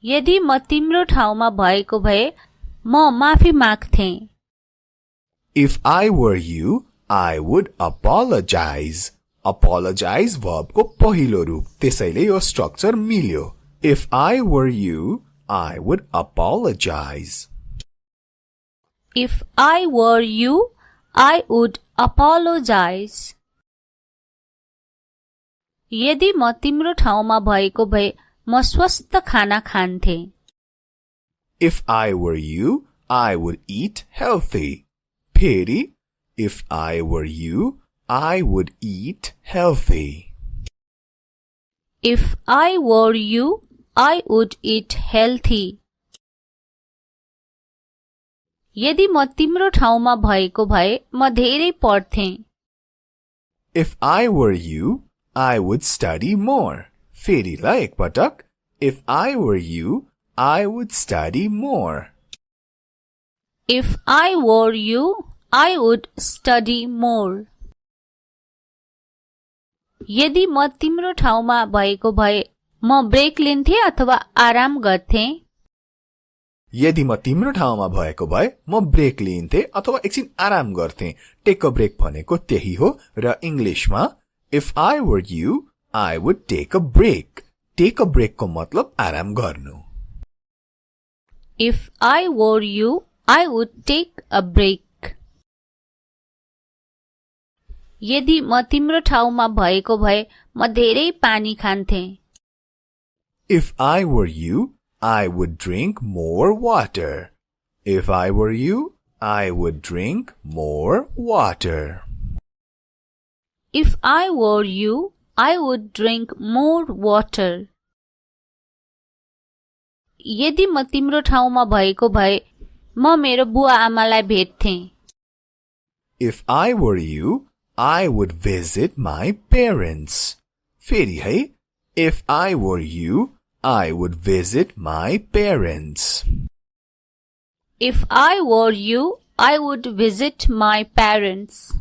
यदि म तिम्रो ठाउँमा भएको भए म माफी माग्थे। If I were you, I would apologize. Apologize verb को पहिलो रूप, त्यसैले यो स्ट्रक्चर मिल्यो। If I were you, I would apologize. If I were you, I would apologize. यदि म तिम्रो ठाउँमा भएको भए म स्वस्थ खाना खान्थे। If I were you, I would eat healthy. फेरि, if I were you, I would eat healthy. If I were you, I would eat healthy. यदि म तिम्रो ठाउँमा भएको भए म धेरै पढ्थे। If I were you, I would study more. फेरि ल एकपटक, if I were you, I would study more. If I were you, I would study more. यदि म तिम्रो ठाउँमा भएको भए म ब्रेक लिन्थे अथवा आराम गर्थे। यदि म तिम्रो ठाउँमा भएको भए म ब्रेक लिन्थे अथवा एकछिन आराम गर्थे। टेक अ ब्रेक भनेको त्यही हो र इंग्लिशमा if I were you, I would take a break. Take a break को मतलब आराम गर्नु। If I were you, I would take a break. यदि म तिम्रो ठाउँमा भएको भए म धेरै पानी खान्थे। If I were you, I would drink more water. If I were you, I would drink more water. If I were you, I would drink more water. यदि म तिम्रो ठाउँमा भएको भए म मेरो बुवा आमालाई भेट्थे। If I were you, I would visit my parents. फेरि है, if I were you, I would visit my parents. If I were you, I would visit my parents.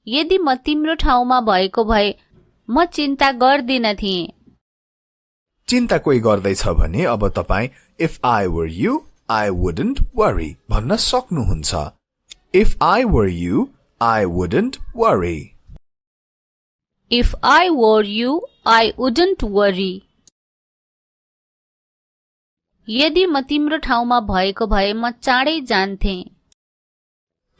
यदि म तिम्रो ठाउँमा भएको भए म चिन्ता गर्दिन थिए। चिन्ता कोही गर्दैछ भने अब तपाई if I were you, I wouldn't worry भन्न सक्नुहुन्छ। If I were you, I wouldn't worry. If I were you, I wouldn't worry. यदि म तिम्रो ठाउँमा भएको भए म चाँडै जान्थे।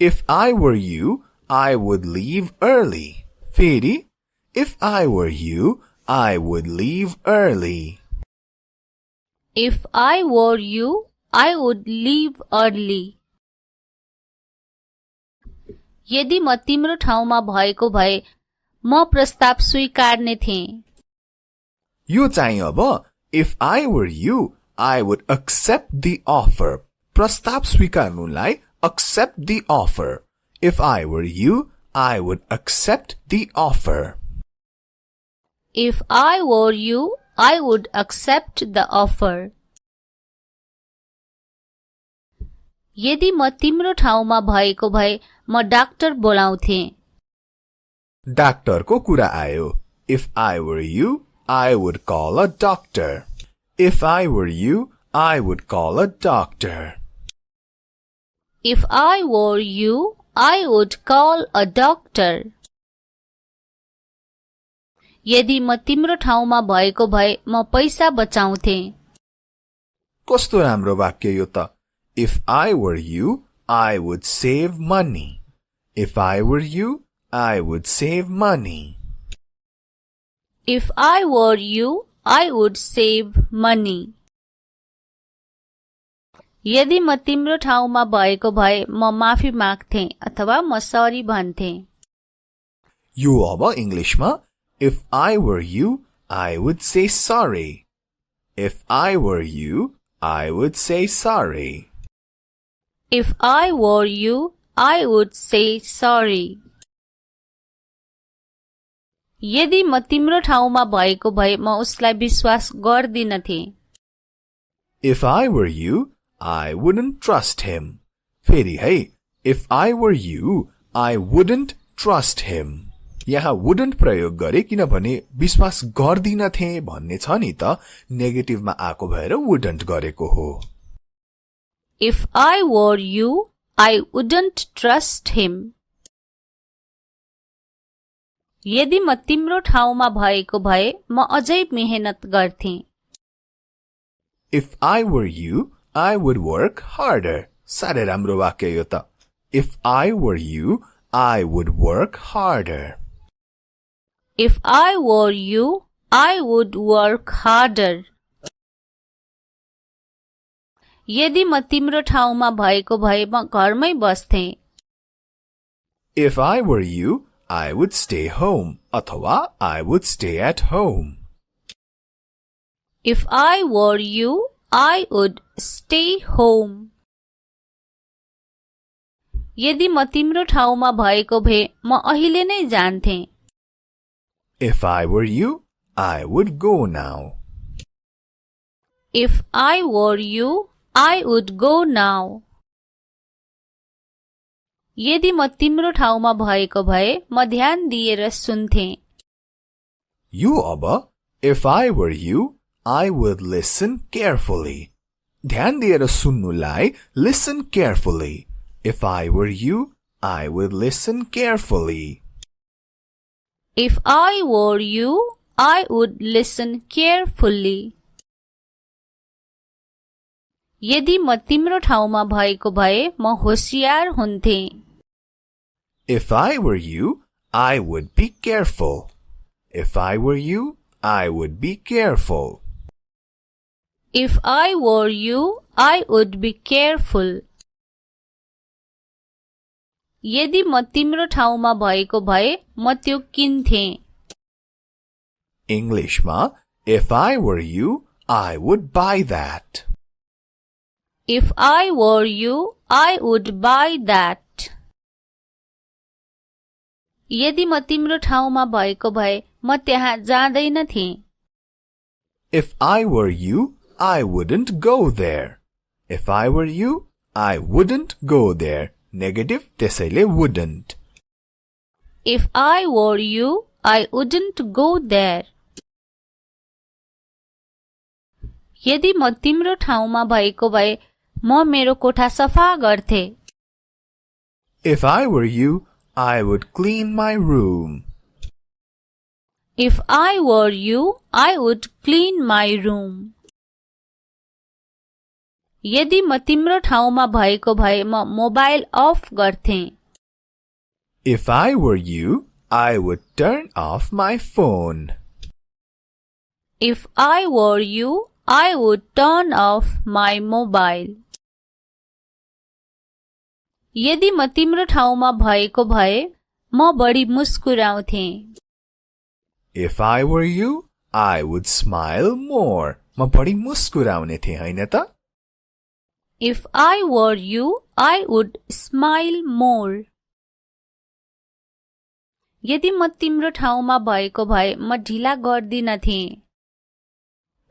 If I were you, I would leave early. फेरि, if I were you, I would leave early. If I were you, I would leave early. यदि म तिम्रो ठाउँमा भएको भए म प्रस्ताव स्वीकार्ने थिए। यो चाहिँ अब if I were you, I would accept the offer. प्रस्ताव स्वीकार्नुलाई accept the offer. If I were you, I would accept the offer. If I were you, I would accept the offer. यदि म तिम्रो ठाउँमा भएको भए म डाक्टर बोलाउँथे। डाक्टरको कुरा आयो। If I were you, I would call a doctor. If I were you, I would call a doctor. If I were you, I would call a doctor. यदि म तिम्रो ठाउँमा भएको भए म पैसा बचाउँथे। कस्तो राम्रो वाक्य यो त। If I were you, I would save money. If I were you, I would save money. If I were you, I would save money. यदि म तिम्रो ठाउँमा भएको भए म माफी माग्थे अथवा म सरी भन्थे। यो अब इंग्लिशमा if I were you, I would say sorry. If I were you, I would say sorry. If I were you, I would say sorry. यदि म तिम्रो ठाउँमा भएको भए म उसलाई विश्वास गर्दिनथे। If I were you, I wouldn't trust him. फेरि है, if I were you, I wouldn't trust him. यहाँ वुडन्ट प्रयोग गरे किनभने विश्वास गर्दिनथे भन्ने छ नि त, नेगेटिभमा आएको भएर वुडन्ट गरेको हो। If I were you, I wouldn't trust him. यदि म तिम्रो ठाउँमा भएको भए म अझै मेहनत गर्थे। If I were you, I would work harder. साह्रै राम्रो वाक्य यो त। If I were you, I would work harder. If I were you, I would work harder. यदि म तिम्रो ठाउँमा भएको भए म घरमै बस्थे। If I were you, I would stay home. अथवा I would stay at home. If I were you, I would stay home. यदि म तिम्रो ठाउँमा भएको भए म अहिले नै जान्थे। If I were you, I would go now. If I were you, I would go now. यदि म तिम्रो ठाउँमा भएको भए म ध्यान दिएर सुन्थे। You अब If I were you, I would listen carefully. ध्यान दिएर सुन्नुलाई listen carefully. If I were you, I would listen carefully. If I were you, I would listen carefully. यदि म तिम्रो ठाउँमा भएको भए म होशियार हुन्थे। If I were you, I would be careful. If I were you, I would be careful. If I were you, I would be careful. यदि म तिम्रो ठाउँमा भएको भए म त्यो किन्थे। Englishमा If I were you, I would buy that. If I were you, I would buy that. यदि म तिम्रो ठाउँमा भएको भए म त्यहाँ जाँदैनथे। If I were you, I wouldn't go there. If I were you, I wouldn't go there. Negative त्यसैले wouldn't. If I were you, I wouldn't go there. यदि म तिम्रो ठाउँमा भएको भए म मेरो कोठा सफा गर्थे। If I were you, I would clean my room. If I were you, I would clean my room. यदि म तिम्रो ठाउँमा भएको भए म मोबाइल अफ गर्थे। If I were you, I would turn off my phone. If I were you, I would turn off my mobile. यदि म तिम्रो ठाउँमा भएको भए म बढी मुस्कुराउँथे। If I were you, I would smile more. म बढी मुस्कुराउने थिएँ हैन त? If I were you, I would smile more. यदि म तिम्रो ठाउँमा भएको भए म ढिला गर्दिनथे।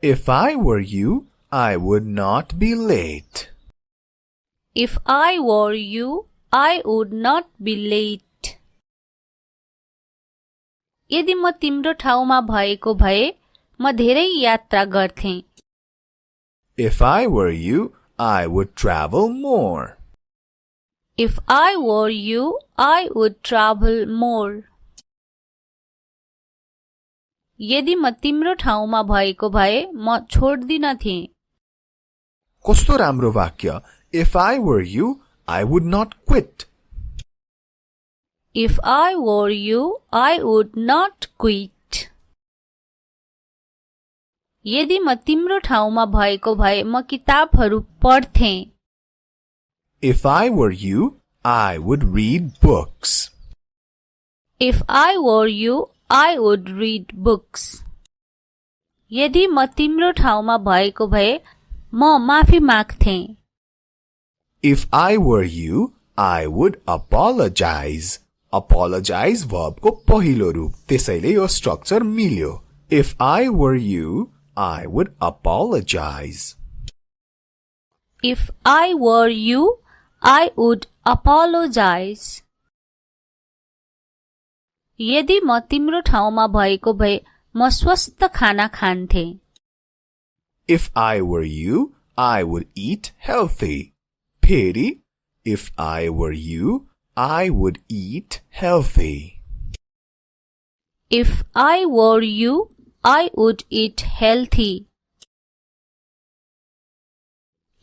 If I were you, I would not be late. If I were you, I would not be late. यदि म तिम्रो ठाउँमा भएको भए म धेरै यात्रा गर्थे। If I were you, I would travel more. If I were you, I would travel more. यदि म तिम्रो ठाउँमा भएको भए म छोड्दिनथे। कस्तो राम्रो वाक्य। If I were you, I would not quit. If I were you, I would not quit. यदि म तिम्रो ठाउँमा भएको भए म किताबहरू पढ्थे। If I were you, I would read books. If I were you, I would read books. यदि म तिम्रो ठाउँमा भएको भए म माफी माग्थे। If I were you, I would apologize. Apologize verb को पहिलो रूप, त्यसैले यो स्ट्रक्चर मिल्यो। If I were you, I would apologize. If I were you, I would apologize. यदि म तिम्रो ठाउँमा भएको भए म स्वस्थ खाना खान्थे। If I were you, I would eat healthy. फेरि, if I were you, I would eat healthy. If I were you, I would eat healthy.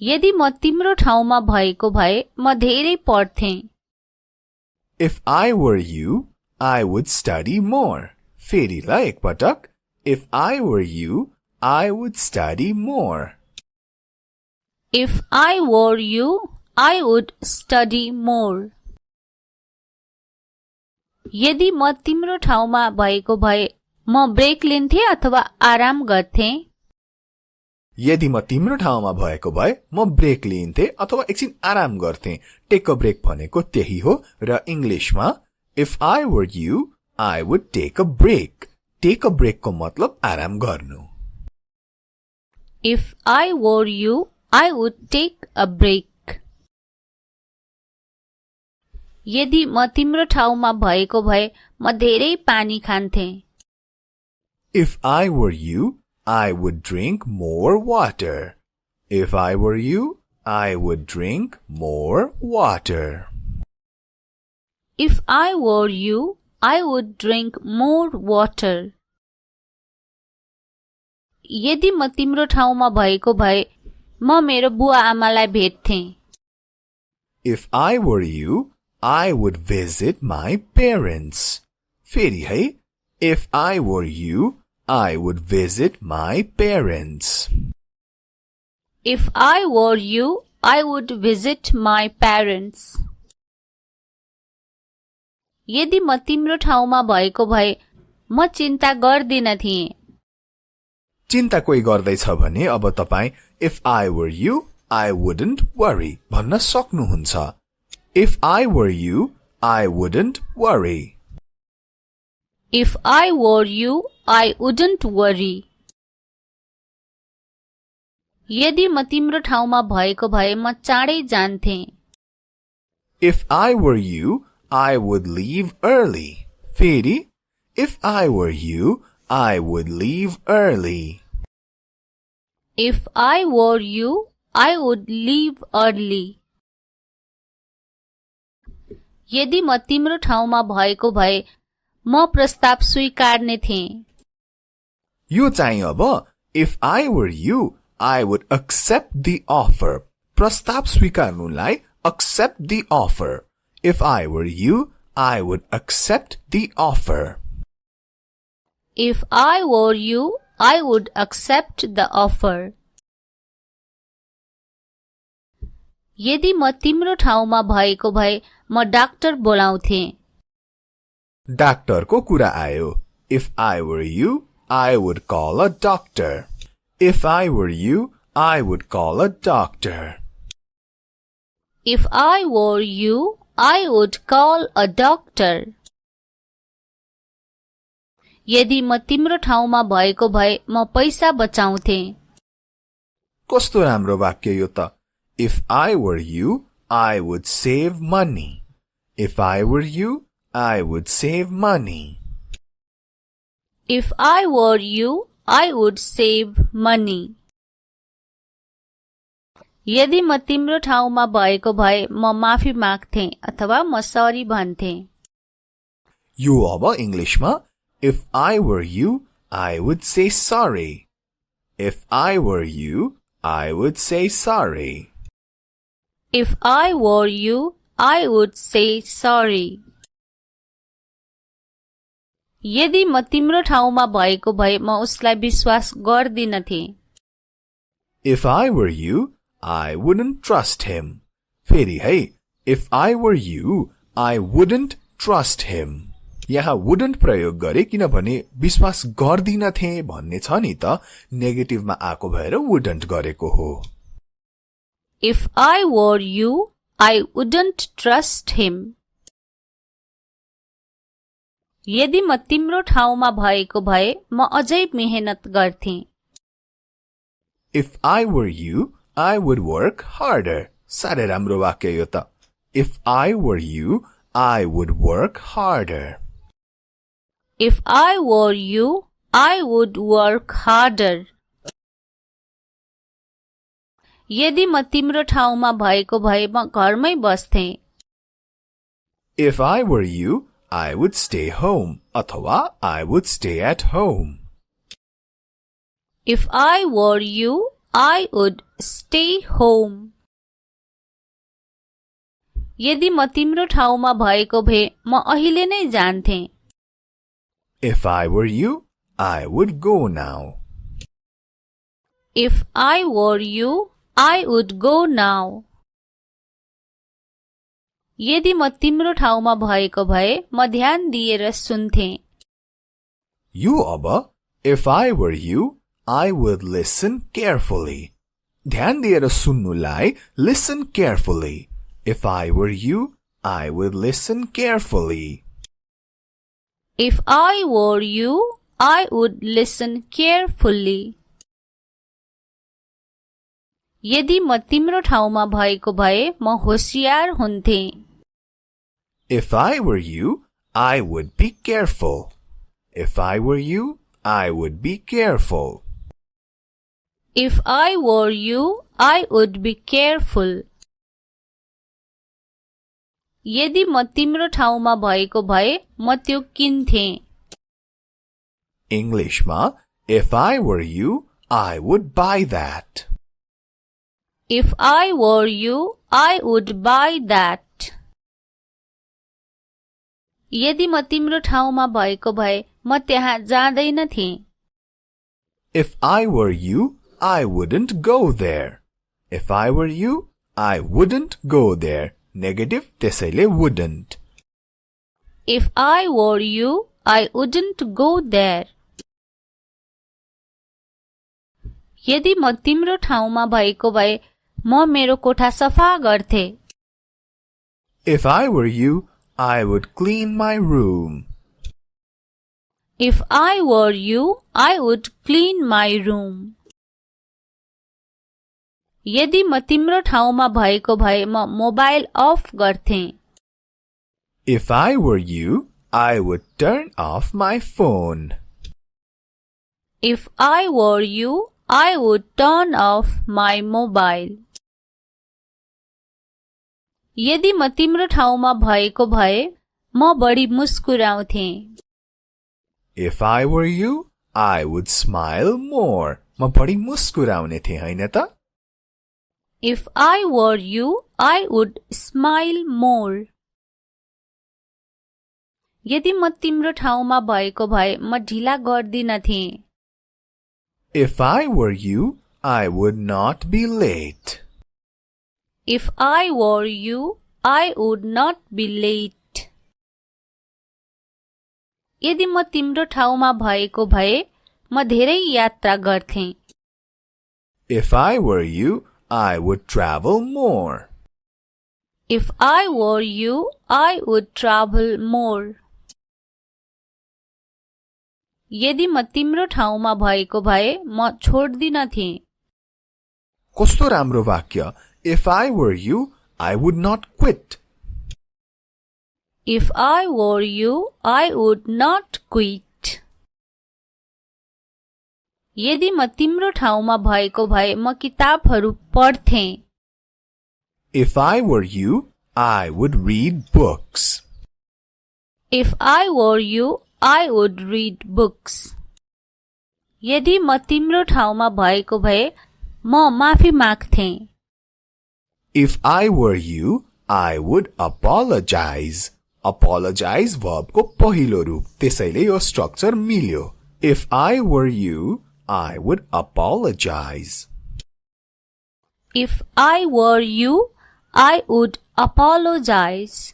यदि म तिम्रो ठाउँमा भएको भए म धेरै पढ्थे। If I were you, I would study more. फेरिलाई एकपटक, if I were you, I would study more. If I were you, I would study more. यदि म तिम्रो ठाउँमा भएको भए म ब्रेक लिन्थे अथवा आराम गर्थे। यदि म तिम्रो ठाउँमा भएको भए म ब्रेक लिन्थे अथवा एकछिन आराम गर्थे। टेक अ ब्रेक भनेको त्यही हो र इंग्लिशमा if I were you, I would take a break. Take a break को मतलब आराम गर्नु। If I were you, I would take a break. यदि म तिम्रो ठाउँमा भएको भए म धेरै पानी खान्थे। If I were you, I would drink more water. If I were you, I would drink more water. If I were you, I would drink more water. यदि म तिम्रो ठाउँमा भएको भए म मेरो बुवा आमालाई भेट्थे। If I were you, I would visit my parents. फेरि है, if I were you, I would visit my parents. If I were you, I would visit my parents. यदि म तिम्रो ठाउँमा भएको भए म चिन्ता गर्दिन थिए। चिन्ता कोही गर्दैछ भने अब तपाई if I were you, I wouldn't worry भन्न सक्नुहुन्छ। If I were you, I wouldn't worry. If I were you, I wouldn't worry. यदि म तिम्रो ठाउँमा भएको भए म चाँडै जान्थे। If I were you, I would leave early. फेरि, if I were you, I would leave early. If I were you, I would leave early. यदि म तिम्रो ठाउँमा भएको भए म प्रस्ताव स्वीकार्ने थिए। यो चाहिँ अब if I were you, I would accept the offer. प्रस्ताव स्वीकार्नुलाई accept the offer. If I were you, I would accept the offer. If I were you, I would accept the offer. यदि म तिम्रो ठाउँमा भएको भए म डाक्टर बोलाउँथे। डाक्टरको कुरा आयो। If I were you, I would call a doctor. If I were you, I would call a doctor. If I were you, I would call a doctor. यदि म तिम्रो ठाउँमा भएको भए म पैसा बचाउँथे। कस्तो राम्रो वाक्य यो त। If I were you, I would save money. If I were you, I would save money. If I were you, I would save money. यदि म तिम्रो ठाउँमा भएको भए म माफी माग्थे अथवा म सरी भन्थे। यो अब इंग्लिशमा if I were you, I would say sorry. If I were you, I would say sorry. If I were you, I would say sorry. यदि म तिम्रो ठाउँमा भएको भए म उसलाई विश्वास गर्दिनथे। If I were you, I wouldn't trust him. फेरि है, if I were you, I wouldn't trust him. यहाँ wouldn't प्रयोग गरे किनभने विश्वास गर्दिनथे भन्ने छ नि त, नेगेटिभमा आको भएर wouldn't गरेको हो। If I were you, I wouldn't trust him. यदि म तिम्रो ठाउँमा भएको भए म अझै मेहनत गर्थे। If I were you, I would work harder. साह्रै राम्रो वाक्य यो त। If I were you, I would work harder. If I were you, I would work harder. यदि म तिम्रो ठाउँमा भएको भए म घरमै बस्थे. If I were you, I would stay home. अथवा I would stay at home. If I were you, I would stay home. यदि म तिम्रो ठाउँमा भएको भए म अहिले नै जान्थे. If I were you, I would go now. If I were you, I would go now. यदि म तिम्रो ठाउँमा भएको भए म ध्यान दिएर सुन्थे. You Abba, if I were you, I would listen carefully. ध्यान दिएर सुन्नुलाई listen carefully. If I were you, I would listen carefully. If I were you, I would listen carefully. यदि म तिम्रो ठाउँमा भएको भए म होशियार हुन्थे. If I were you, I would be careful. If I were you, I would be careful. If I were you, I would be careful. यदि म तिम्रो ठाउँमा भएको भए म त्यो किन्थे. English ma, if I were you, I would buy that. If I were you, I would buy that. यदि म तिम्रो ठाउँमा भएको भए म त्यहाँ जाँदैनथे. If I were you, I wouldn't go there. If I were you, I wouldn't go there. Negative त्यसैले wouldn't. If I were you, I wouldn't go there. यदि म तिम्रो ठाउँमा भएको भए म मेरो कोठा सफा गर्थे. If I were you, I would clean my room. If I were you, I would clean my room. यदि म तिम्रो ठाउँमा भएको भए म मोबाइल अफ गर्थे. If I were you, I would turn off my phone. If I were you, I would turn off my mobile. यदि म तिम्रो ठाउँमा भएको भए म बढी मुस्कुराउँथे. If I were you, I would smile more. म बढी मुस्कुराउने थिए हैन त? If I were you, I would smile more. यदि म तिम्रो ठाउँमा भएको भए म ढिला गर्दिनथे. If I were you, I would not be late. If I were you, I would not be late. यदि म तिम्रो ठाउँमा भएको भए म धेरै यात्रा गर्थे. If I were you, I would travel more. If I were you, I would travel more. यदि म तिम्रो ठाउँमा भएको भए म छोड्दिनथे. कस्तो राम्रो वाक्य. If I were you, I would not quit. If I were you, I would not quit. यदि म तिम्रो ठाउँमा भएको भए म किताबहरू पढ्थे. If I were you, I would read books. If I were you, I would read books. यदि म तिम्रो ठाउँमा भएको भए म माफी माग्थे. If I were you, I would apologize. Apologize verb को पहिलो रूप. त्यसैले यो स्ट्रक्चर मिल्यो. If I were you, I would apologize. If I were you, I would apologize.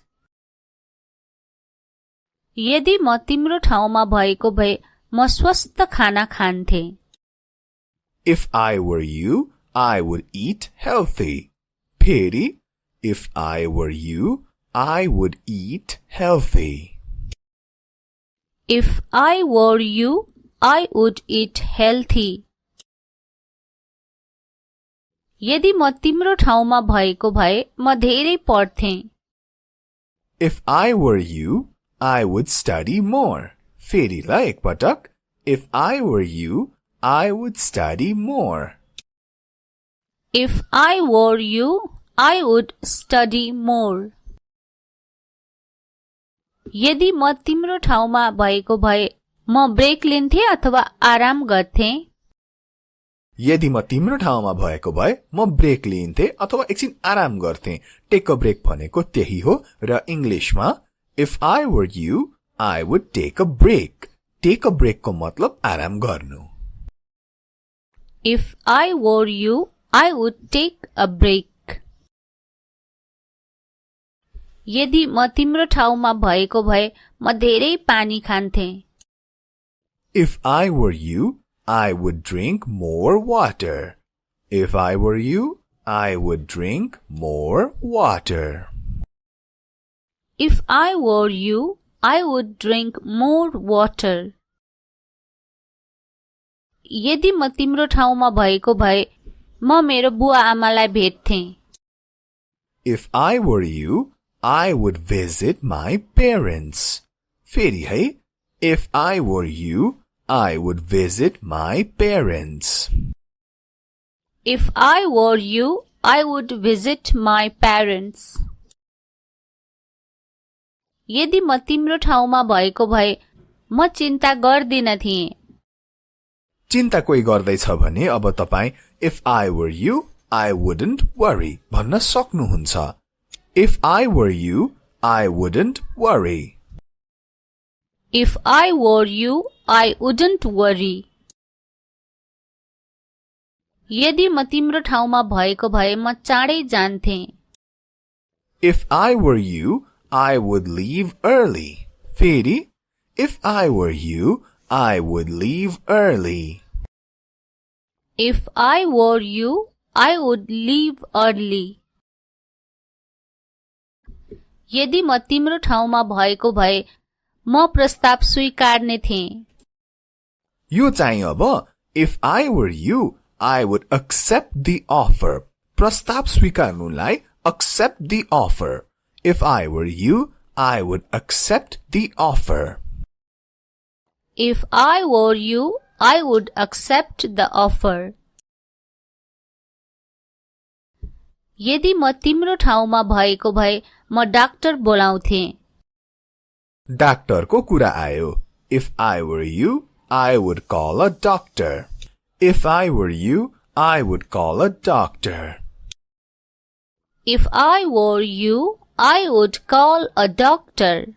यदि म तिम्रो ठाउँमा भएको भए म स्वस्थ खाना खान्थे. If I were you, I would eat healthy. फेरि, if I were you, I would eat healthy. If I were you, I would eat healthy. यदि म तिम्रो ठाउँमा भएको भए म धेरै पढ्थे. If I were you, I would study more. फेरि ल एकपटक If I were you, I would study more. If I were you, I would study more. यदि म तिम्रो ठाउँमा भएको भए म ब्रेक लिन्थे अथवा आराम गर्थे यदि म तिम्रो ठाउँमा भएको भए म ब्रेक लिन्थे अथवा एकछिन आराम गर्थे टेक अ ब्रेक भनेको त्यही हो र इंग्लिशमा If I were you, I would take a break. Take a break को मतलब आराम गर्नु If I were you, I would take a break. यदि म तिम्रो ठाउँमा भएको भए म धेरै पानी खान्थे If I were you, I would drink more water. If I were you, I would drink more water. If I were you, I would drink more water. यदि म तिम्रो ठाउँमा भएको भए म मेरो बुवा आमालाई भेट्थे If I were you, I would visit my parents. फेरि है If I were you, I would visit my parents. If I were you, I would visit my parents. यदि म तिम्रो ठाउँमा भएको भए म चिन्ता गर्दिन थिए चिन्ता कोही गर्दैछ भने अब तपाई If I were you, I wouldn't worry भन्न सक्नुहुन्छ If I were you, I wouldn't worry. If I were you, I wouldn't worry. यदि म तिम्रो ठाउँमा भएको भए म चाँडै जान्थे If I were you, I would leave early. फेरि If I were you, I would leave early. If I were you, I would leave early. यदि म तिम्रो ठाउँमा भएको भए म प्रस्ताव स्वीकार्ने थिए यो चाहिँ अब If I were you, I would accept the offer. प्रस्ताव स्वीकार्नुलाई accept the offer. If I were you, I would accept the offer. If I were you, I would accept the offer. यदि म तिम्रो ठाउँमा भएको भए म डाक्टर बोलाउँथे डाक्टरको कुरा आयो If I were you, I would call a doctor. If I were you, I would call a doctor. If I were you, I would call a doctor.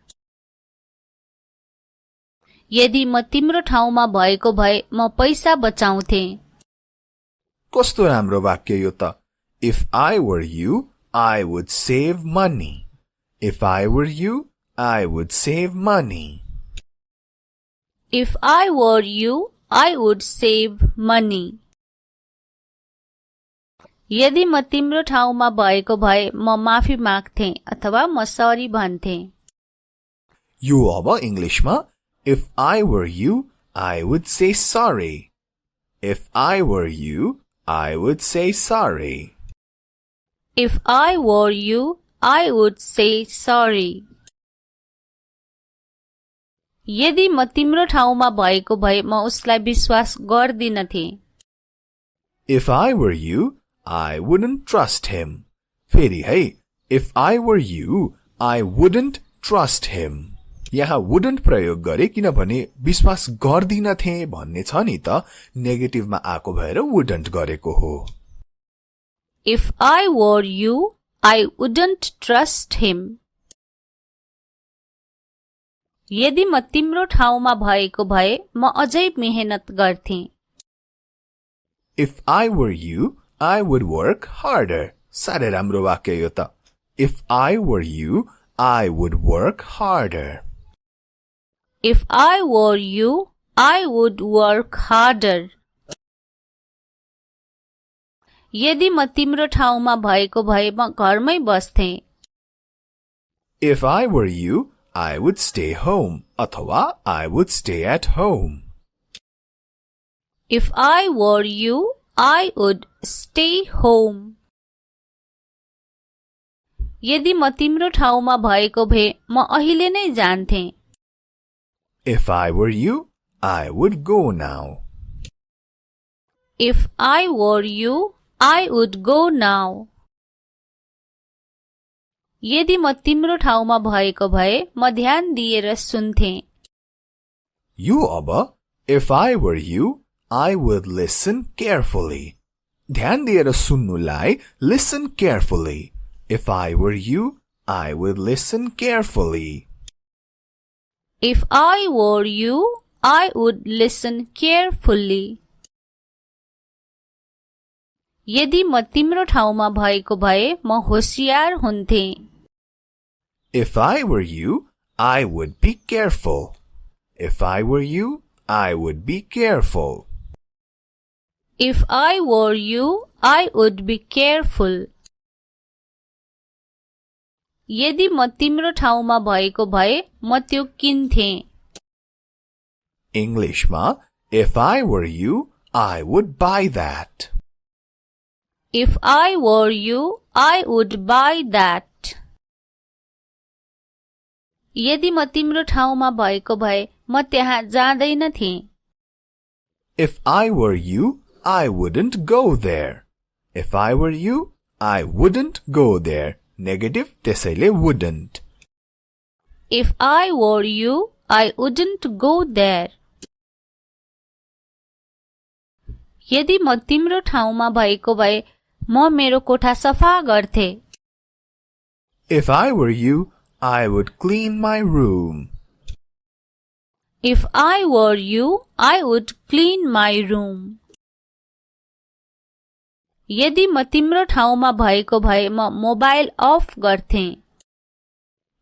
यदि म तिम्रो ठाउँमा भएको भए म पैसा बचाउँथे कस्तो राम्रो वाक्य यो त If I were you, I would save money. If I were you, I would save money. If I were you, I would save money. यदि म तिम्रो ठाउँमा भएको भए म माफी माग्थे अथवा म सरी भन्थे यो अब इंग्लिशमा If I were you, I would say sorry. If I were you, I would say sorry. If I were you, I would say sorry. यदि म तिम्रो ठाउँमा भएको भए म उसलाई विश्वास गर्दिनथे If I were you, I wouldn't trust him. फेरि है If I were you, I wouldn't trust him. यहाँ wouldn't प्रयोग गरे किनभने विश्वास गर्दिनथे भन्ने छ नि त नेगेटिभमा आको भएर wouldn't गरेको हो If I were you, I wouldn't trust him. यदि म तिम्रो ठाउँमा भएको भए म अझै मेहनत गर्थे If I were you, I would work harder. साह्रै राम्रो वाक्य यो त If I were you, I would work harder. If I were you, I would work harder. यदि म तिम्रो ठाउँमा भएको भए म घरमै बस्थे If I were you, I would stay home. अथवा I would stay at home. If I were you, I would stay home. यदि म तिम्रो ठाउँमा भएको भए म अहिले नै जान्थे If I were you, I would go now. If I were you, I would go now. यदि म तिम्रो ठाउँमा भएको भए म ध्यान दिएर सुन्थे. You Abba, if I were you, I would listen carefully. ध्यान दिएर सुन्नुलाई listen carefully. If I were you, I would listen carefully. If I were you, I would listen carefully. यदि म तिम्रो ठाउँमा भएको भए म होशियार हुन्थे. If I were you, I would be careful. If I were you, I would be careful. If I were you, I would be careful. यदि म तिम्रो ठाउँमा भएको भए म त्यो किन्थे. English ma, if I were you, I would buy that. If I were you, I would buy that. यदि म तिम्रो ठाउँमा भएको भए म त्यहाँ जाँदैनथे. If I were you, I wouldn't go there. If I were you, I wouldn't go there. Negative त्यसैले wouldn't. If I were you, I wouldn't go there. यदि म तिम्रो ठाउँमा भएको भए म मेरो कोठा सफा गर्थे. If I were you, I would clean my room. If I were you, I would clean my room. यदि म तिम्रो ठाउँमा भएको भए म मोबाइल अफ गर्थे.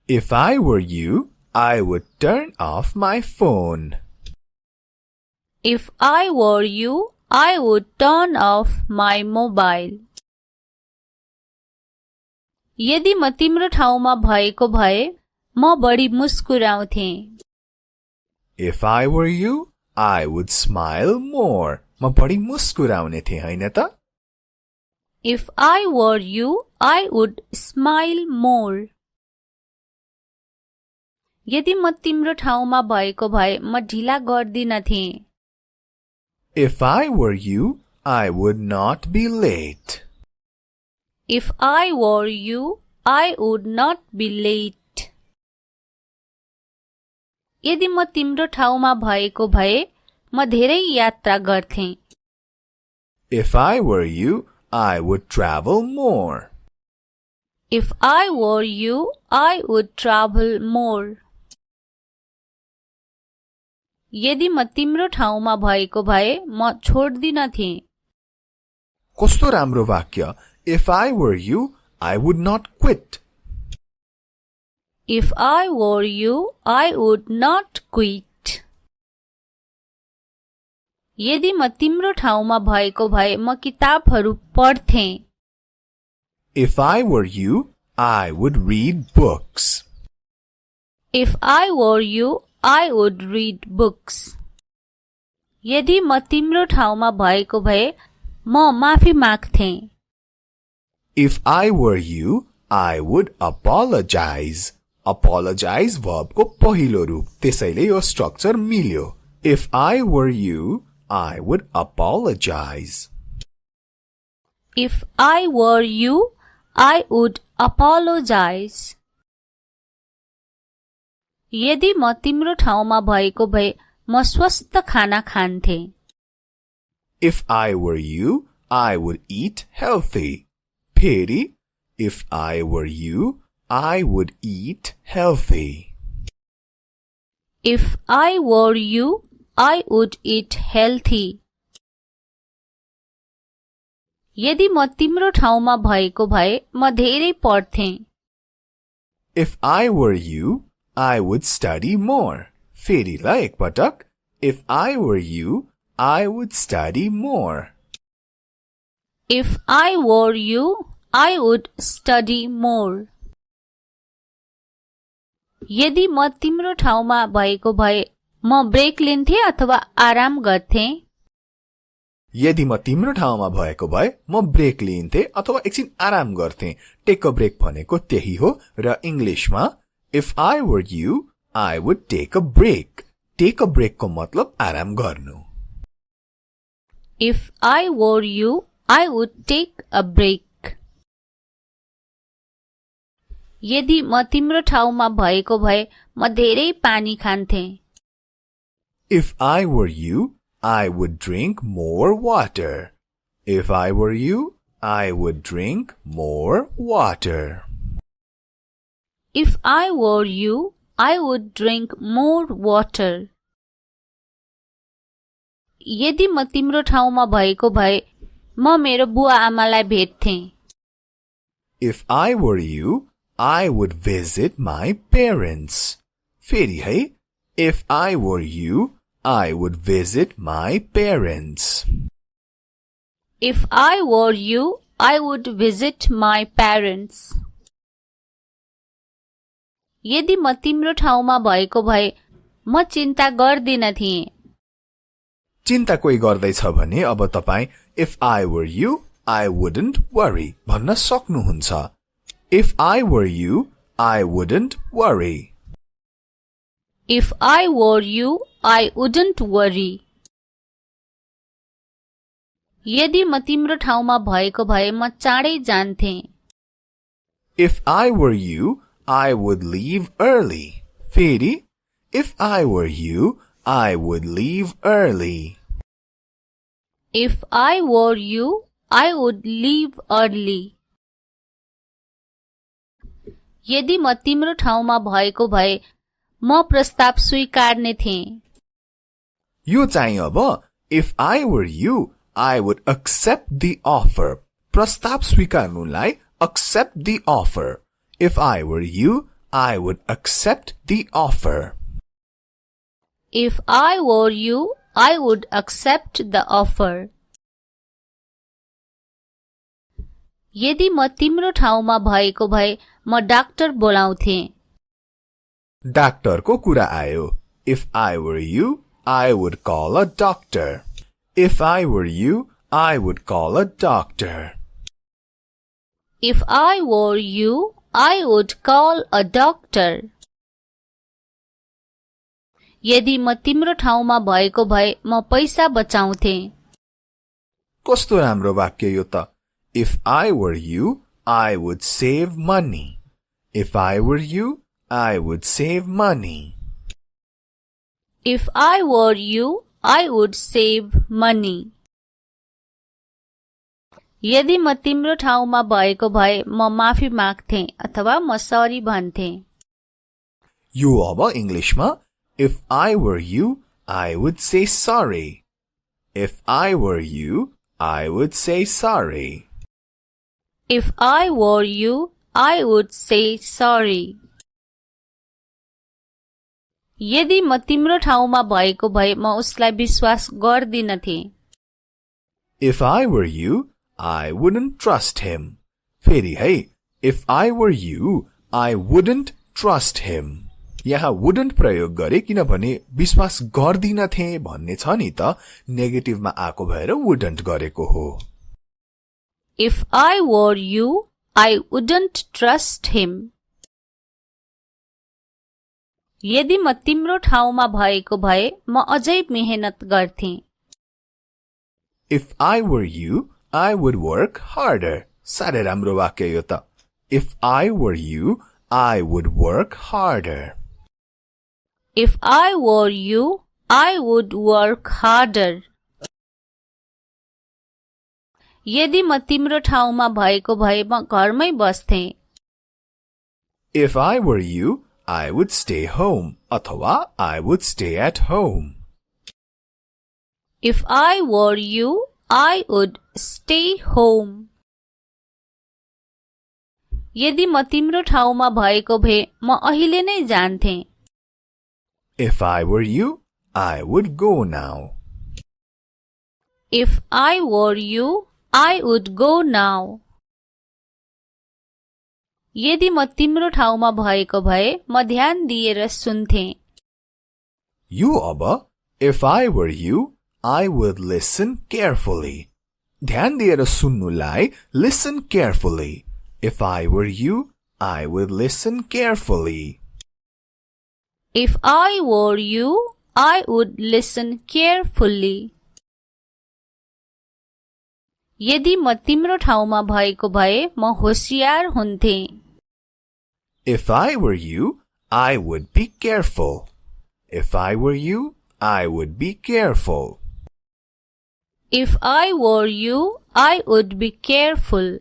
If I were you, I would turn off my phone. If I were you, I would turn off my mobile. यदि म तिम्रो ठाउँमा भएको भए म बढी मुस्कुराउँथे. If I were you, I would smile more. म बढी मुस्कुराउने थिए हैन त? If I were you, I would smile more. यदि म तिम्रो ठाउँमा भएको भए म ढिला गर्दिनथे. If I were you, I would not be late. If I were you, I would not be late. यदि म तिम्रो ठाउँमा भएको भए म धेरै यात्रा गर्थे. If I were you, I would travel more. If I were you, I would travel more. यदि म तिम्रो ठाउँमा भएको भए म छोड्दिनथे. कस्तो राम्रो वाक्य. If I were you, I would not quit. If I were you, I would not quit. यदि म तिम्रो ठाउँमा भएको भए म किताबहरू पढ्थे. If I were you, I would read books. If I were you, I would read books. यदि म तिम्रो ठाउँमा भएको भए म माफी माग्थे. If I were you, I would apologize. Apologize verb को पहिलो रूप. त्यसैले यो स्ट्रक्चर मिल्यो. If I were you, I would apologize. If I were you, I would apologize. यदि म तिम्रो ठाउँमा भएको भए म स्वस्थ खाना खान्थे. If I were you, I would eat healthy. फेरि, if I were you, I would eat healthy. If I were you, I would eat healthy. यदि म तिम्रो ठाउँमा भएको भए म धेरै पढ्थे. If I were you, I would study more. फेरिलाई एकपटक. If I were you, I would study more. If I were you, I would study more. यदि म तिम्रो ठाउँमा भएको भए म ब्रेक लिन्थे अथवा आराम गर्थे. यदि म तिम्रो ठाउँमा भएको भए म ब्रेक लिन्थे अथवा एकछिन आराम गर्थे. टेक अ ब्रेक भनेको त्यही हो र इंग्लिशमा If I were you, I would take a break. Take a break को मतलब आराम गर्नु। If I were you, I would take a break. यदि म तिम्रो ठाउँमा भएको भए म धेरै पानी खान्थे। If I were you, I would drink more water. If I were you, I would drink more water. If I were you, I would drink more water. यदि म तिम्रो ठाउँमा भएको भए म मेरो बुवा आमालाई भेट्थे। If I were you, I would visit my parents. फेरि है, if I were you, I would visit my parents. If I were you, I would visit my parents. यदि म तिम्रो ठाउँमा भएको भए म चिन्ता गर्दिन थिए। चिन्ता कोही गर्दैछ भने अब तपाई if I were you, I wouldn't worry भन्न सक्नुहुन्छ। If I were you, I wouldn't worry. If I were you, I wouldn't worry. यदि म तिम्रो ठाउँमा भएको भए म चाँडै जान्थे। If I were you, I would leave early. फेरि if I were you, I would leave early. If I were you, I would leave early. यदि म तिम्रो ठाउँमा भएको भए म प्रस्ताव स्वीकार्ने थिए। यो चाहिँ अब if I were you, I would accept the offer. प्रस्ताव स्वीकार्नुलाई accept the offer. If I were you, I would accept the offer. If I were you, I would accept the offer. यदि म तिम्रो ठाउँमा भएको भए म डाक्टर बोलाउँथे। डाक्टरको कुरा आयो। If I were you, I would call a doctor. If I were you, I would call a doctor. If I were you, I would call a doctor. यदि म तिम्रो ठाउँमा भएको भए म पैसा बचाउँथे। कस्तो राम्रो वाक्य यो त। If I were you, I would save money. If I were you, I would save money. If I were you, I would save money. यदि म तिम्रो ठाउँमा भएको भए म माफी माग्थे अथवा म सरी भन्थे। यो अब इंग्लिशमा if I were you, I would say sorry. If I were you, I would say sorry. If I were you, I would say sorry. यदि म तिम्रो ठाउँमा भएको भए म उसलाई विश्वास गर्दिनथे। If I were you, I wouldn't trust him. फेरि है, if I were you, I wouldn't trust him. यहाँ wouldn't प्रयोग गरे किनभने विश्वास गर्दिनथे भन्ने छ नि त, नेगेटिभमा आको भएर wouldn't गरेको हो। If I were you, I wouldn't trust him. यदि म तिम्रो ठाउँमा भएको भए म अझै मेहनत गर्थे। If I were you, I would work harder. साह्रै राम्रो वाक्य यो त। If I were you, I would work harder. If I were you, I would work harder. यदि म तिम्रो ठाउँमा भएको भए म घरमै बस्थे। If I were you, I would stay home. अथवा I would stay at home. If I were you, I would stay home. यदि म तिम्रो ठाउँमा भएको भए म अहिले नै जान्थे। If I were you, I would go now. If I were you, I would go now. यदि म तिम्रो ठाउँमा भएको भए म ध्यान दिएर सुन्थे। यो अब if I were you, I would listen carefully. ध्यान दिएर सुन्नुलाई listen carefully. If I were you, I would listen carefully. If I were you, I would listen carefully. यदि म तिम्रो ठाउँमा भएको भए म होशियार हुन्थे. If I were you, I would be careful. If I were you, I would be careful. If I were you, I would be careful.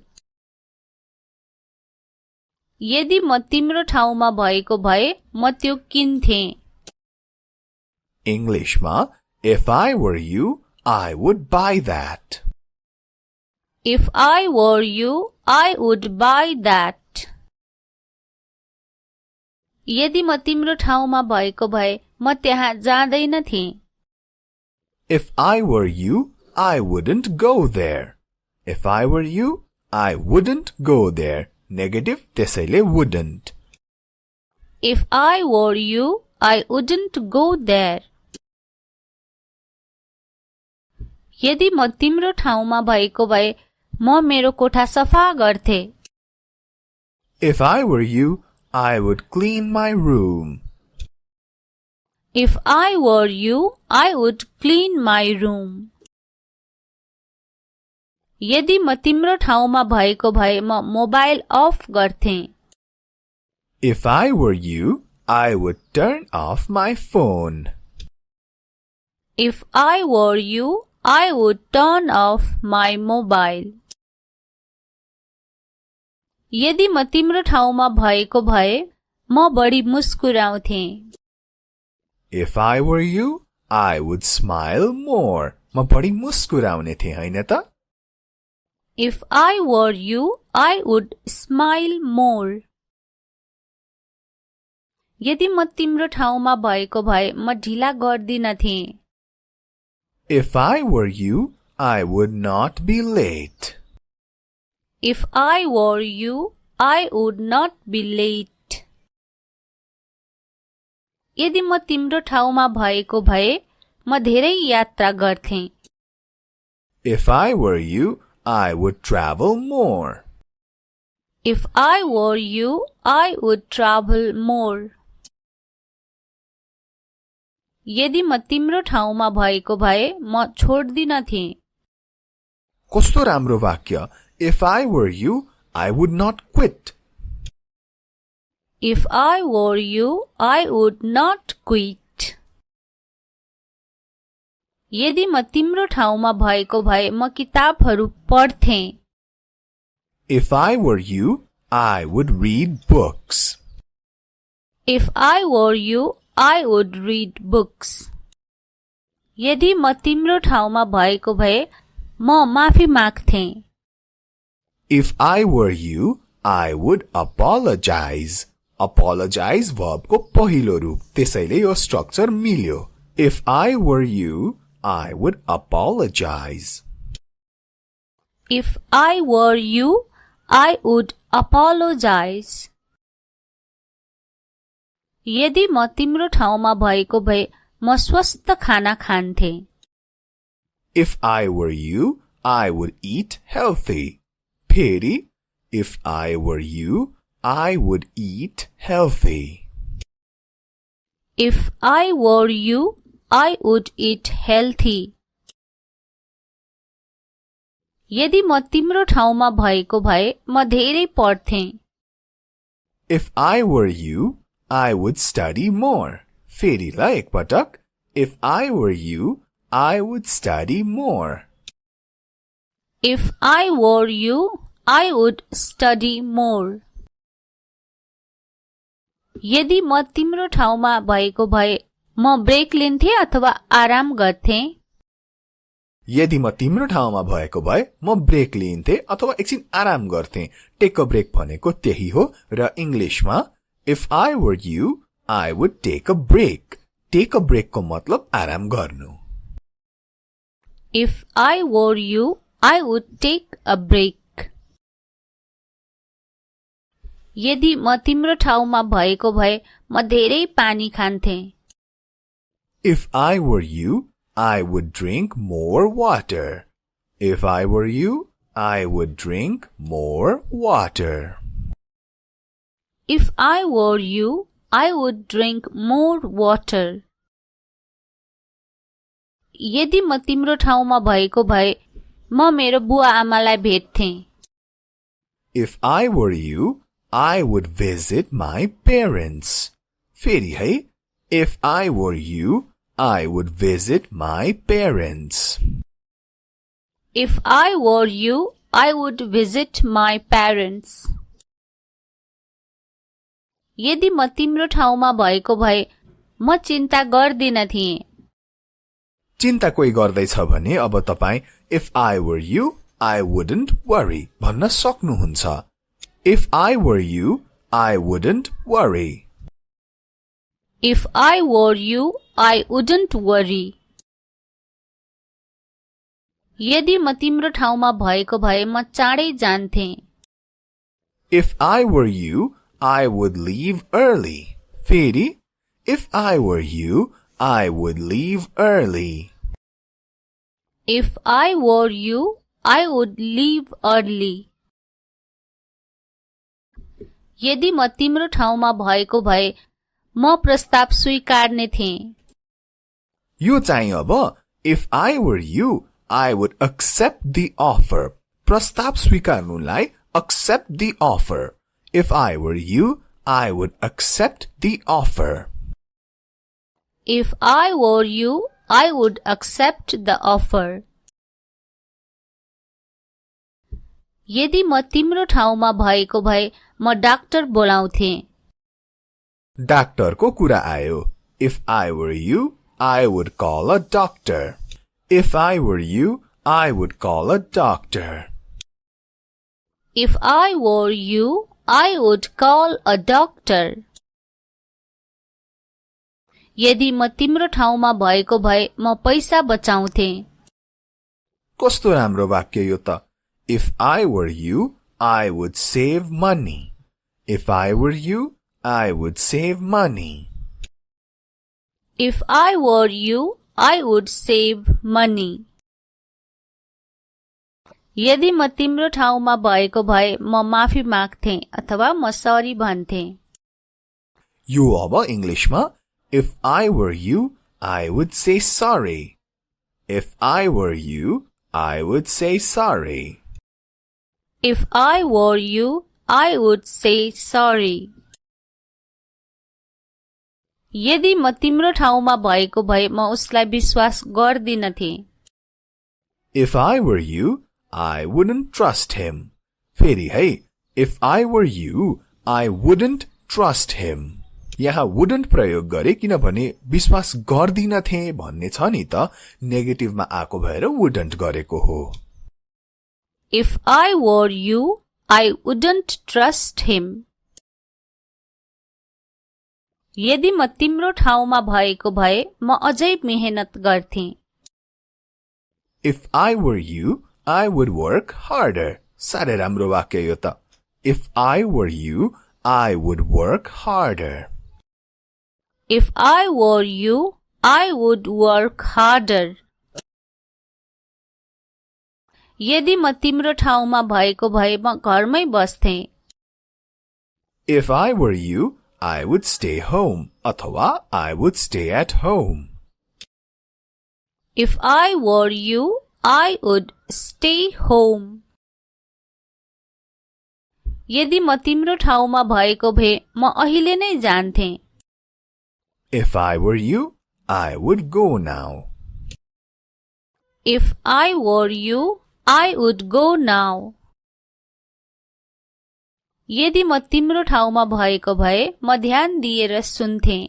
यदि म तिम्रो ठाउँमा भएको भए म त्यो किन्थे. Englishमा, if I were you, I would buy that. If I were you, I would buy that. यदि म तिम्रो ठाउँमा भएको भए म त्यहाँ जाँदैनथे. If I were you, I wouldn't go there. If I were you, I wouldn't go there. Negative, त्यसैले wouldn't. If I were you, I wouldn't go there. यदि म तिम्रो ठाउँमा भएको भए म मेरो कोठा सफा गर्थे. If I were you, I would clean my room. If I were you, I would clean my room. यदि म तिम्रो ठाउँमा भएको भए म मोबाइल अफ गर्थे. If I were you, I would turn off my phone. If I were you, I would turn off my mobile. यदि म तिम्रो ठाउँमा भएको भए म बढी मुस्कुराउँथे. If I were you, I would smile more. म बढी मुस्कुराउने थिए हैन त? If I were you, I would smile more. यदि म तिम्रो ठाउँमा भएको भए म ढिला गर्दिनथे. If I were you, I would not be late. If I were you, I would not be late. यदि म तिम्रो ठाउँमा भएको भए म धेरै यात्रा गर्थे. If I were you, I would travel more. If I were you, I would travel more. यदि म तिम्रो ठाउँमा भएको भए म छोड्दिनथे. कस्तो राम्रो वाक्य. If I were you, I would not quit. If I were you, I would not quit. यदि म तिम्रो ठाउँमा भएको भए म किताबहरू पढ्थे. If I were you, I would read books. If I were you, I would read books. यदि म तिम्रो ठाउँमा भएको भए म माफी माग्थे. If I were you, I would apologize. Apologize verb को पहिलो रूप. त्यसैले यो स्ट्रक्चर मिल्यो. If I were you, I would apologize. If I were you, I would apologize. यदि म तिम्रो ठाउँमा भएको भए म स्वस्थ खाना खान्थे. If I were you, I would eat healthy. फेरि, if I were you, I would eat healthy. If I were you, I would eat healthy. यदि म तिम्रो ठाउँमा भएको भए म धेरै पढ्थे. If I were you, I would study more. फेरि ल एकपटक. If I were you, I would study more. If I were you, I would study more. यदि म तिम्रो ठाउँमा भएको भए म ब्रेक लिन्थे अथवा आराम गर्थे. यदि म तिम्रो ठाउँमा भएको भए म ब्रेक लिन्थे अथवा एकछिन आराम गर्थे. टेक अ ब्रेक भनेको त्यही हो र इंग्लिशमा If I were you, I would take a break. Take a break को मतलब आराम गर्नु. If I were you, I would take a break. यदि म तिम्रो ठाउँमा भएको भए म धेरै पानी खान्थे. If I were you, I would drink more water. If I were you, I would drink more water. If I were you, I would drink more water. यदि म तिम्रो ठाउँमा भएको भए म मेरो बुवा आमालाई भेट्थे। If I were you, I would visit my parents. फेरि है, if I were you, I would visit my parents. If I were you, I would visit my parents. यदि म तिम्रो ठाउँमा भएको भए म चिन्ता गर्दिन थिएँ। चिन्ता कोही गर्दैछ भने अब तपाई if I were you, I wouldn't worry भन्न सक्नुहुन्छ। If I were you, I wouldn't worry. If I were you, I wouldn't worry. यदि म तिम्रो ठाउँमा भएको भए म चाँडै जान्थे। If I were you, I would leave early. फेरि If I were you, I would leave early. If I were you, I would leave early. यदि म तिम्रो ठाउँमा भएको भए म प्रस्ताव स्वीकार्ने थिएँ। यो चाहिँ अब If I were you, I would accept the offer. प्रस्ताव स्वीकार्नुलाई accept the offer. If I were you, I would accept the offer. If I were you, I would accept the offer. यदि म तिम्रो ठाउँमा भएको भए म डाक्टर बोलाउँथे। डाक्टरको कुरा आयो। If I were you, I would call a doctor. If I were you, I would call a doctor. If I were you, I would call a doctor. यदि म तिम्रो ठाउँमा भएको भए म पैसा बचाउँथे। कस्तो राम्रो वाक्य यो त। If I were you, I would save money. If I were you, I would save money. If I were you, I would save money. यदि म तिम्रो ठाउँमा भएको भए म माफी माग्थे अथवा म सरी भन्थे। यो अब इंग्लिशमा If I were you, I would say sorry. If I were you, I would say sorry. If I were you, I would say sorry. यदि म तिम्रो ठाउँमा भएको भए म उसलाई विश्वास गर्दिनथे। If I were you, I wouldn't trust him. फेरि है, If I were you, I wouldn't trust him. यहाँ wouldn't प्रयोग गरे किनभने विश्वास गर्दिनथे भन्ने छ नि त, नेगेटिभमा आएको भएर wouldn't गरेको हो। If I were you, I wouldn't trust him. यदि म तिम्रो ठाउँमा भएको भए म अझै मेहनत गर्थे। If I were you, I would work harder. साह्रै राम्रो वाक्य यो त। If I were you, I would work harder. If I were you, I would work harder. यदि म तिम्रो ठाउँमा भएको भए म घरमै बस्थे। If I were you, I would stay home. अथवा I would stay at home. If I were you, I would stay home. यदि म तिम्रो ठाउँमा भएको भए म अहिले नै जान्थे। If I were you, I would go now. If I were you, I would go now. यदि म तिम्रो ठाउँमा भएको भए म ध्यान दिएर सुन्थे।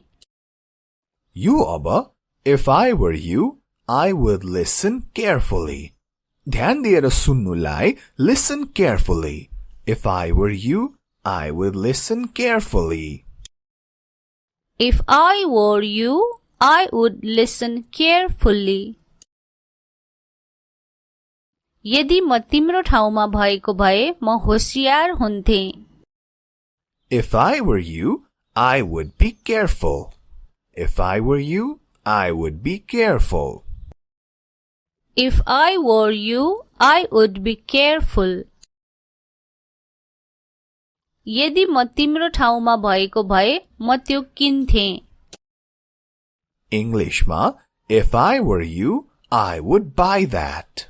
यो अब If I were you, I would listen carefully. ध्यान दिएर सुन्नुलाई listen carefully. If I were you, I would listen carefully. If I were you, I would listen carefully. यदि म तिम्रो ठाउँमा भएको भए म होशियार हुन्थे। If I were you, I would be careful. If I were you, I would be careful. If I were you, I would be careful. यदि म तिम्रो ठाउँमा भएको भए म त्यो किन्थे। Englishमा If I were you, I would buy that.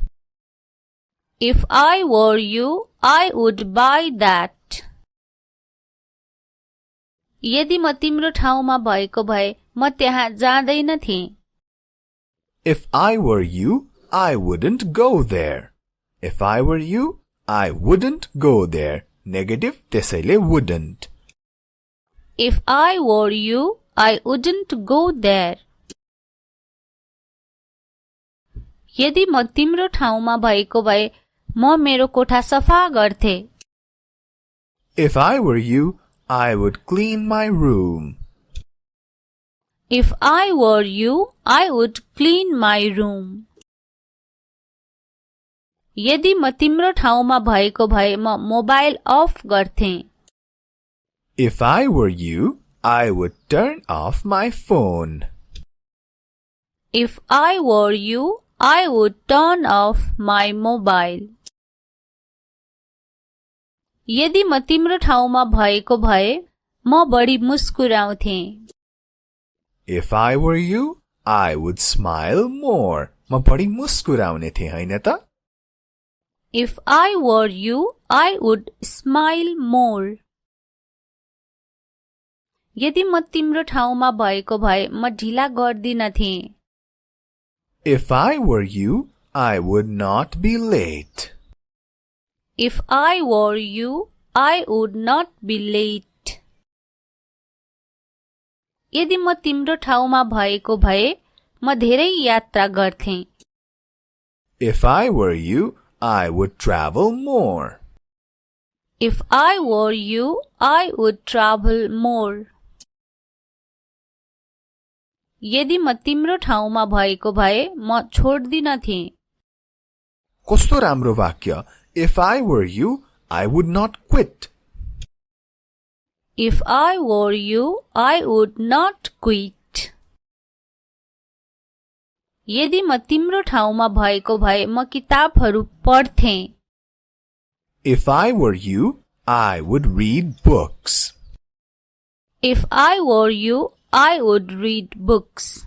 If I were you, I would buy that. यदि म तिम्रो ठाउँमा भएको भए म त्यहाँ जाँदैनथे. If I were you, I wouldn't go there. If I were you, I wouldn't go there. Negative त्यसैले wouldn't. If I were you, I wouldn't go there. यदि म तिम्रो ठाउँमा भएको भए म मेरो कोठा सफा गर्थे. If I were you, I would clean my room. If I were you, I would clean my room. यदि म तिम्रो ठाउँमा भएको भए म मोबाइल अफ गर्थे. If I were you, I would turn off my phone. If I were you, I would turn off my mobile. यदि म तिम्रो ठाउँमा भएको भए म बढी मुस्कुराउँथे. If I were you, I would smile more. म बढी मुस्कुराउने थिए हैन त? If I were you, I would smile more. यदि म तिम्रो ठाउँमा भएको भए म ढिला गर्दिनथे. If I were you, I would not be late. If I were you, I would not be late. यदि म तिम्रो ठाउँमा भएको भए म धेरै यात्रा गर्थे. If I were you, I would travel more. If I were you, I would travel more. यदि म तिम्रो ठाउँमा भएको भए म छोड्दिनथे. कस्तो राम्रो वाक्य. If I were you, I would not quit. If I were you, I would not quit. यदि म तिम्रो ठाउँमा भएको भए म किताबहरू पढ्थे. If I were you, I would read books. If I were you, I would read books.